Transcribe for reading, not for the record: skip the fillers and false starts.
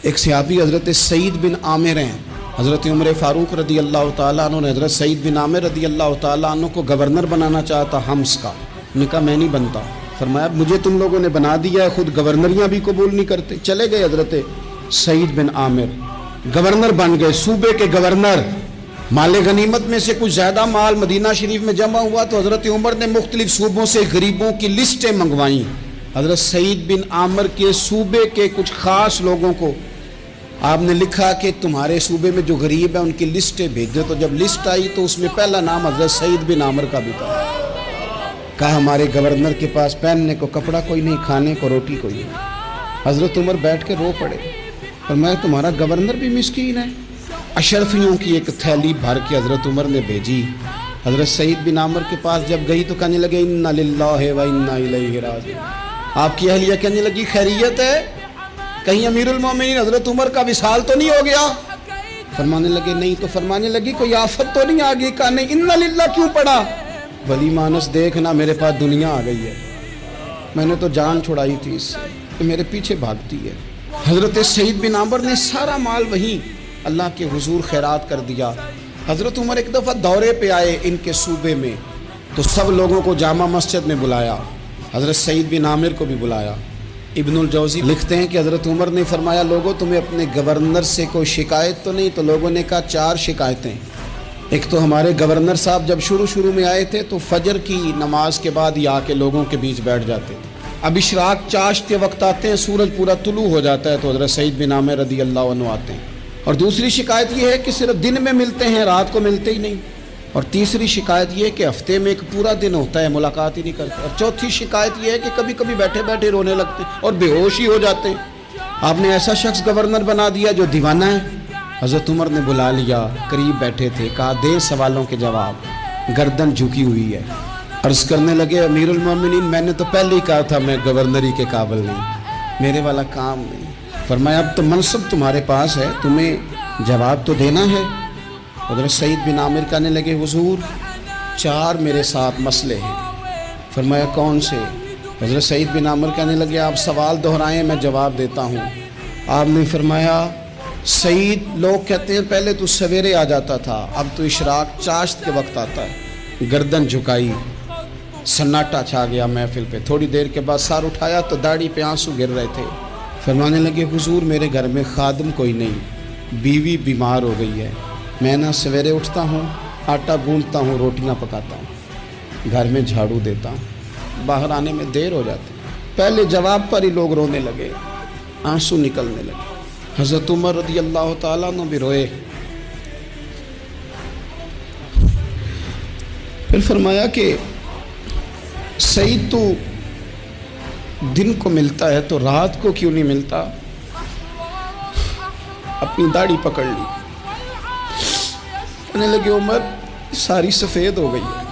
ایک صحابی حضرت سعید بن عامر ہیں، حضرت عمر فاروق رضی اللہ تعالیٰ عنہ نے حضرت سعید بن عامر رضی اللہ تعالیٰ عنہ کو گورنر بنانا چاہتا حمص کا. انہوں نے کہا میں نہیں بنتا. فرمایا مجھے تم لوگوں نے بنا دیا ہے، خود گورنریاں بھی قبول نہیں کرتے. چلے گئے حضرت سعید بن عامر، گورنر بن گئے، صوبے کے گورنر. مال غنیمت میں سے کچھ زیادہ مال مدینہ شریف میں جمع ہوا تو حضرت عمر نے مختلف صوبوں سے غریبوں کی لسٹیں منگوائیں. حضرت سعید بن عامر کے صوبے کے کچھ خاص لوگوں کو آپ نے لکھا کہ تمہارے صوبے میں جو غریب ہیں ان کی لسٹیں بھیجو. تو جب لسٹ آئی تو اس میں پہلا نام حضرت سعید بن عامر کا بھی تھا. کہا ہمارے گورنر کے پاس پہننے کو کپڑا کوئی نہیں، کھانے کو روٹی کوئی نہیں. حضرت عمر بیٹھ کے رو پڑے. فرمایا تمہارا گورنر بھی مسکین ہے. اشرفیوں کی ایک تھیلی بھر کے حضرت عمر نے بھیجی. حضرت سعید بن عامر کے پاس جب گئی تو کہنے لگے انا للہ و انا الیہ راجعون. آپ کی اہلیہ کہنے لگی خیریت ہے؟ کہیں امیر المومنین حضرت عمر کا وصال تو نہیں ہو گیا؟ فرمانے لگے نہیں. تو فرمانے لگی کوئی آفت تو نہیں آ گئی؟ کہا نہیں. انا للہ کیوں پڑھا؟ ولی مانس دیکھنا میرے پاس دنیا آ گئی ہے، میں نے تو جان چھڑائی تھی اس سے کہ میرے پیچھے بھاگتی ہے. حضرت سعید بن عامر نے سارا مال وہیں اللہ کے حضور خیرات کر دیا. حضرت عمر ایک دفعہ دورے پہ آئے ان کے صوبے میں تو سب لوگوں کو جامع مسجد میں بلایا، حضرت سعید بن عامر کو بھی بلایا. ابن الجوزی لکھتے ہیں کہ حضرت عمر نے فرمایا لوگوں تمہیں اپنے گورنر سے کوئی شکایت تو نہیں؟ تو لوگوں نے کہا 4 شکایتیں. ایک تو ہمارے گورنر صاحب جب شروع میں آئے تھے تو فجر کی نماز کے بعد ہی آ کے لوگوں کے بیچ بیٹھ جاتے تھے. اب اشراق چاشت کے وقت آتے ہیں، سورج پورا طلوع ہو جاتا ہے تو حضرت سعید بن عامر رضی اللہ عنہ آتے ہیں. اور دوسری شکایت یہ ہے کہ صرف دن میں ملتے ہیں، رات کو ملتے ہی نہیں. اور تیسری شکایت یہ ہے کہ ہفتے میں ایک پورا دن ہوتا ہے ملاقات ہی نہیں کرتے. اور چوتھی شکایت یہ ہے کہ کبھی کبھی بیٹھے بیٹھے رونے لگتے ہیں اور بے ہوش ہی ہو جاتے ہیں. آپ نے ایسا شخص گورنر بنا دیا جو دیوانہ ہے. حضرت عمر نے بلا لیا، قریب بیٹھے تھے، کہا دے سوالوں کے جواب. گردن جھکی ہوئی ہے. عرض کرنے لگے امیر المومنین میں نے تو پہلے ہی کہا تھا میں گورنری کے قابل نہیں، میرے والا کام نہیں. فرمایا اب تو منصب تمہارے پاس ہے، تمہیں جواب تو دینا ہے. حضرت سعید بن عامر کہنے لگے حضور 4 میرے ساتھ مسئلے ہیں. فرمایا کون سے؟ حضرت سعید بن عامر کہنے لگے آپ سوال دہرائیں میں جواب دیتا ہوں. آپ نے فرمایا سعید لوگ کہتے ہیں پہلے تو سویرے آ جاتا تھا، اب تو اشراق چاشت کے وقت آتا ہے. گردن جھکائی، سناٹا چھا گیا محفل پہ. تھوڑی دیر کے بعد سر اٹھایا تو داڑھی پہ آنسو گر رہے تھے. فرمانے لگے حضور میرے گھر میں خادم کوئی نہیں، بیوی بیمار ہو گئی ہے. میں نہ سویرے اٹھتا ہوں، آٹا گوندتا ہوں، روٹیاں پکاتا ہوں، گھر میں جھاڑو دیتا ہوں، باہر آنے میں دیر ہو جاتی. پہلے جواب پر ہی لوگ رونے لگے، آنسو نکلنے لگے. حضرت عمر رضی اللہ تعالیٰ عنہ بھی روئے. پھر فرمایا کہ سعید تو دن کو ملتا ہے تو رات کو کیوں نہیں ملتا؟ اپنی داڑھی پکڑ لی. کہنے لگے عمر ساری سفید ہو گئی ہے.